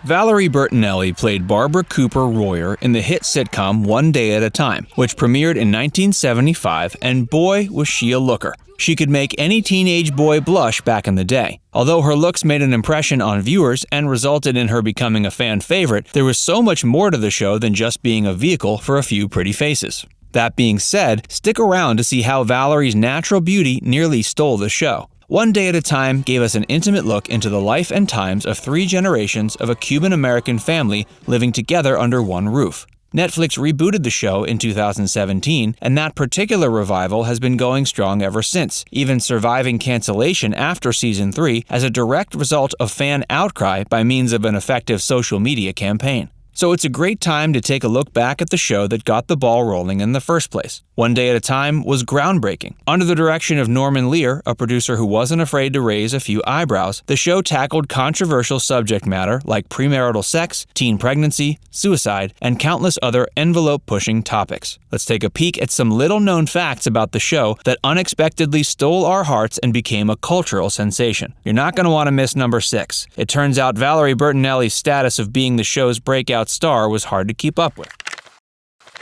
Valerie Bertinelli played Barbara Cooper Royer in the hit sitcom One Day at a Time, which premiered in 1975, and boy, was she a looker. She could make any teenage boy blush back in the day. Although her looks made an impression on viewers and resulted in her becoming a fan favorite, there was so much more to the show than just being a vehicle for a few pretty faces. That being said, stick around to see how Valerie's natural beauty nearly stole the show. One Day at a Time gave us an intimate look into the life and times of 3 generations of a Cuban-American family living together under one roof. Netflix rebooted the show in 2017, and that particular revival has been going strong ever since, even surviving cancellation after Season 3 as a direct result of fan outcry by means of an effective social media campaign. So it's a great time to take a look back at the show that got the ball rolling in the first place. One Day at a Time was groundbreaking. Under the direction of Norman Lear, a producer who wasn't afraid to raise a few eyebrows, the show tackled controversial subject matter like premarital sex, teen pregnancy, suicide, and countless other envelope-pushing topics. Let's take a peek at some little-known facts about the show that unexpectedly stole our hearts and became a cultural sensation. You're not going to want to miss number 6. It turns out Valerie Bertinelli's status of being the show's breakout star was hard to keep up with.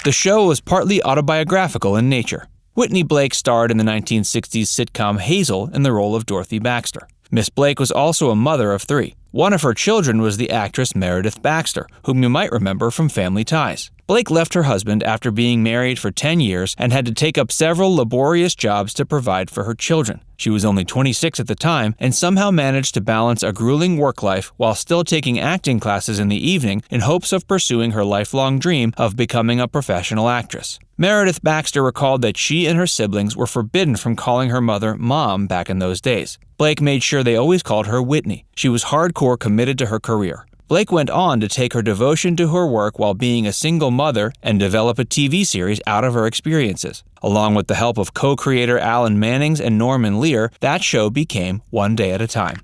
The show was partly autobiographical in nature. Whitney Blake starred in the 1960s sitcom Hazel in the role of Dorothy Baxter. Miss Blake was also a mother of 3. One of her children was the actress Meredith Baxter, whom you might remember from Family Ties. Blake left her husband after being married for 10 years and had to take up several laborious jobs to provide for her children. She was only 26 at the time and somehow managed to balance a grueling work life while still taking acting classes in the evening in hopes of pursuing her lifelong dream of becoming a professional actress. Meredith Baxter recalled that she and her siblings were forbidden from calling her mother Mom back in those days. Blake made sure they always called her Whitney. She was hardcore committed to her career. Blake went on to take her devotion to her work while being a single mother and develop a TV series out of her experiences. Along with the help of co-creator Alan Mannings and Norman Lear, that show became One Day at a Time.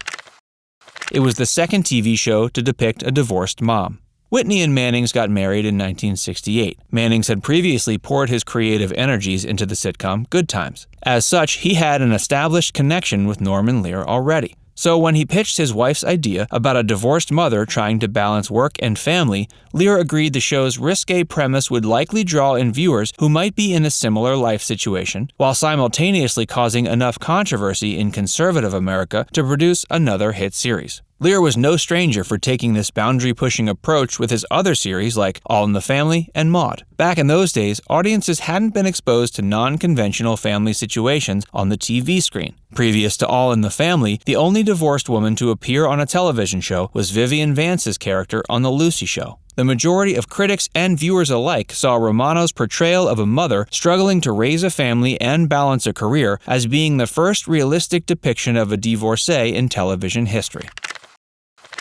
It was the second TV show to depict a divorced mom. Whitney and Mannings got married in 1968. Mannings had previously poured his creative energies into the sitcom Good Times. As such, he had an established connection with Norman Lear already. So when he pitched his wife's idea about a divorced mother trying to balance work and family, Lear agreed the show's risque premise would likely draw in viewers who might be in a similar life situation, while simultaneously causing enough controversy in conservative America to produce another hit series. Lear was no stranger for taking this boundary-pushing approach with his other series like All in the Family and Maude. Back in those days, audiences hadn't been exposed to non-conventional family situations on the TV screen. Previous to All in the Family, the only divorced woman to appear on a television show was Vivian Vance's character on The Lucy Show. The majority of critics and viewers alike saw Romano's portrayal of a mother struggling to raise a family and balance a career as being the first realistic depiction of a divorcee in television history.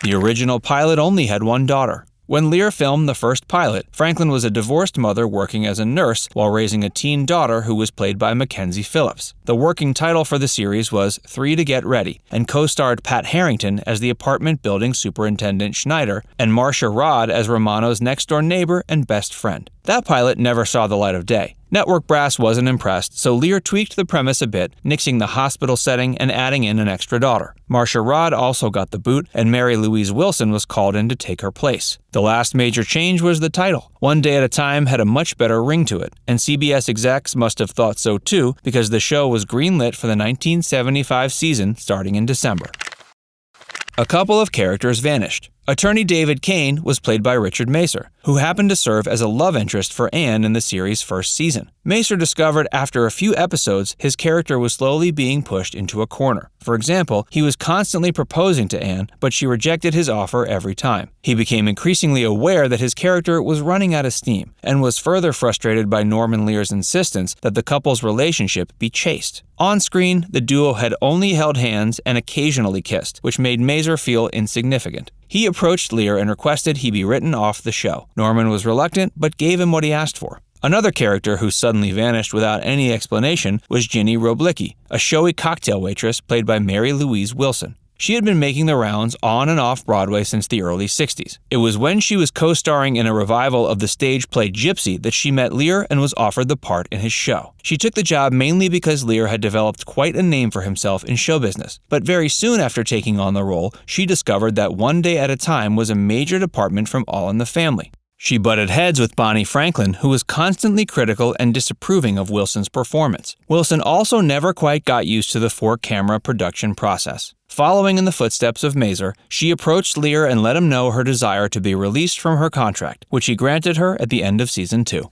The original pilot only had one daughter. When Lear filmed the first pilot, Franklin was a divorced mother working as a nurse while raising a teen daughter who was played by Mackenzie Phillips. The working title for the series was 3 to Get Ready and co-starred Pat Harrington as the apartment building superintendent Schneider and Marcia Rod as Romano's next-door neighbor and best friend. That pilot never saw the light of day. Network brass wasn't impressed, so Lear tweaked the premise a bit, nixing the hospital setting and adding in an extra daughter. Marcia Rod also got the boot, and Mary Louise Wilson was called in to take her place. The last major change was the title. One Day at a Time had a much better ring to it, and CBS execs must have thought so too, because the show was greenlit for the 1975 season starting in December. A couple of characters vanished. Attorney David Kane was played by Richard Macer, who happened to serve as a love interest for Anne in the series' first season. Macer discovered after a few episodes his character was slowly being pushed into a corner. For example, he was constantly proposing to Anne, but she rejected his offer every time. He became increasingly aware that his character was running out of steam, and was further frustrated by Norman Lear's insistence that the couple's relationship be chaste. On screen, the duo had only held hands and occasionally kissed, which made Macer feel insignificant. He approached Lear and requested he be written off the show. Norman was reluctant, but gave him what he asked for. Another character who suddenly vanished without any explanation was Ginny Roblicki, a showy cocktail waitress played by Mary Louise Wilson. She had been making the rounds on and off Broadway since the early 60s. It was when she was co-starring in a revival of the stage play Gypsy that she met Lear and was offered the part in his show. She took the job mainly because Lear had developed quite a name for himself in show business. But very soon after taking on the role, she discovered that One Day at a Time was a major department from All in the Family. She butted heads with Bonnie Franklin, who was constantly critical and disapproving of Wilson's performance. Wilson also never quite got used to the 4-camera production process. Following in the footsteps of Mazer, she approached Lear and let him know her desire to be released from her contract, which he granted her at the end of season 2.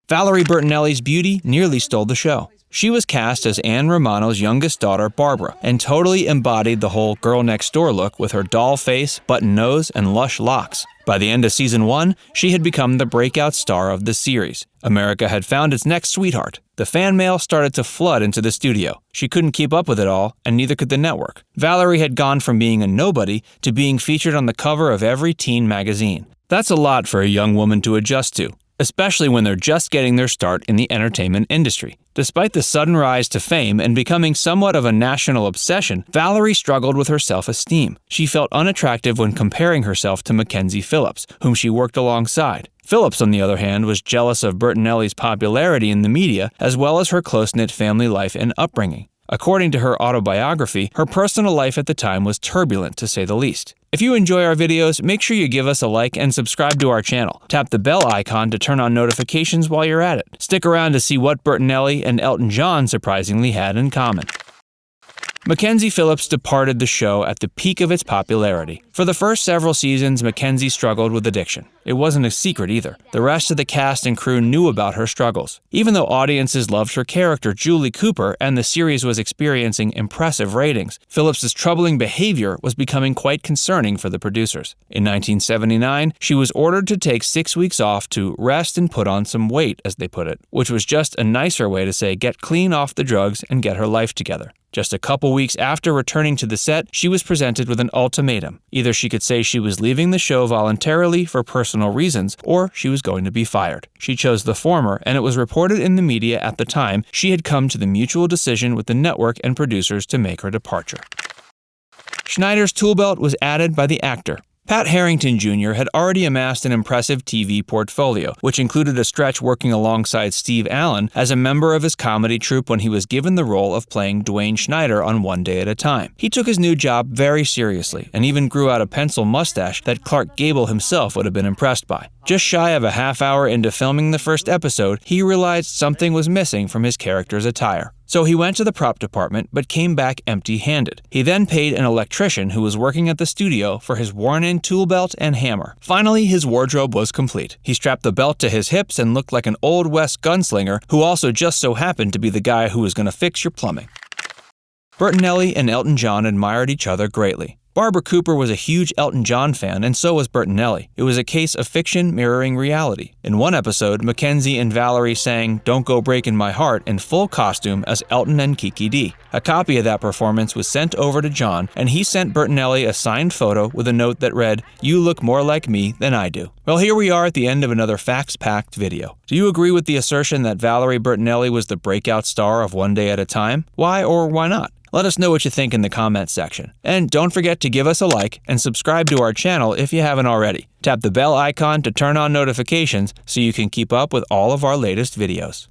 Valerie Bertinelli's beauty nearly stole the show. She was cast as Anne Romano's youngest daughter, Barbara, and totally embodied the whole girl-next-door look with her doll face, button nose, and lush locks. By the end of season 1, she had become the breakout star of the series. America had found its next sweetheart. The fan mail started to flood into the studio. She couldn't keep up with it all, and neither could the network. Valerie had gone from being a nobody to being featured on the cover of every teen magazine. That's a lot for a young woman to adjust to, especially when they're just getting their start in the entertainment industry. Despite the sudden rise to fame and becoming somewhat of a national obsession, Valerie struggled with her self-esteem. She felt unattractive when comparing herself to Mackenzie Phillips, whom she worked alongside. Phillips, on the other hand, was jealous of Bertinelli's popularity in the media, as well as her close-knit family life and upbringing. According to her autobiography, her personal life at the time was turbulent, to say the least. If you enjoy our videos, make sure you give us a like and subscribe to our channel. Tap the bell icon to turn on notifications while you're at it. Stick around to see what Bertinelli and Elton John surprisingly had in common. Mackenzie Phillips departed the show at the peak of its popularity. For the first several seasons, Mackenzie struggled with addiction. It wasn't a secret either. The rest of the cast and crew knew about her struggles. Even though audiences loved her character, Julie Cooper, and the series was experiencing impressive ratings, Phillips's troubling behavior was becoming quite concerning for the producers. In 1979, she was ordered to take 6 weeks off to rest and put on some weight, as they put it, which was just a nicer way to say get clean off the drugs and get her life together. Just a couple weeks after returning to the set, she was presented with an ultimatum. Either she could say she was leaving the show voluntarily for personal reasons, or she was going to be fired. She chose the former, and it was reported in the media at the time she had come to the mutual decision with the network and producers to make her departure. Schneider's tool belt was added by the actor. Pat Harrington Jr. had already amassed an impressive TV portfolio, which included a stretch working alongside Steve Allen as a member of his comedy troupe when he was given the role of playing Dwayne Schneider on One Day at a Time. He took his new job very seriously and even grew out a pencil mustache that Clark Gable himself would have been impressed by. Just shy of a half hour into filming the first episode, he realized something was missing from his character's attire. So he went to the prop department but came back empty-handed. He then paid an electrician who was working at the studio for his worn-in tool belt and hammer. Finally, his wardrobe was complete. He strapped the belt to his hips and looked like an Old West gunslinger who also just so happened to be the guy who was going to fix your plumbing. Bertinelli and Elton John admired each other greatly. Barbara Cooper was a huge Elton John fan, and so was Bertinelli. It was a case of fiction mirroring reality. In one episode, Mackenzie and Valerie sang "Don't Go Breaking My Heart" in full costume as Elton and Kiki D. A copy of that performance was sent over to John, and he sent Bertinelli a signed photo with a note that read, "You look more like me than I do." Well, here we are at the end of another facts-packed video. Do you agree with the assertion that Valerie Bertinelli was the breakout star of One Day at a Time? Why or why not? Let us know what you think in the comments section. And don't forget to give us a like and subscribe to our channel if you haven't already. Tap the bell icon to turn on notifications so you can keep up with all of our latest videos.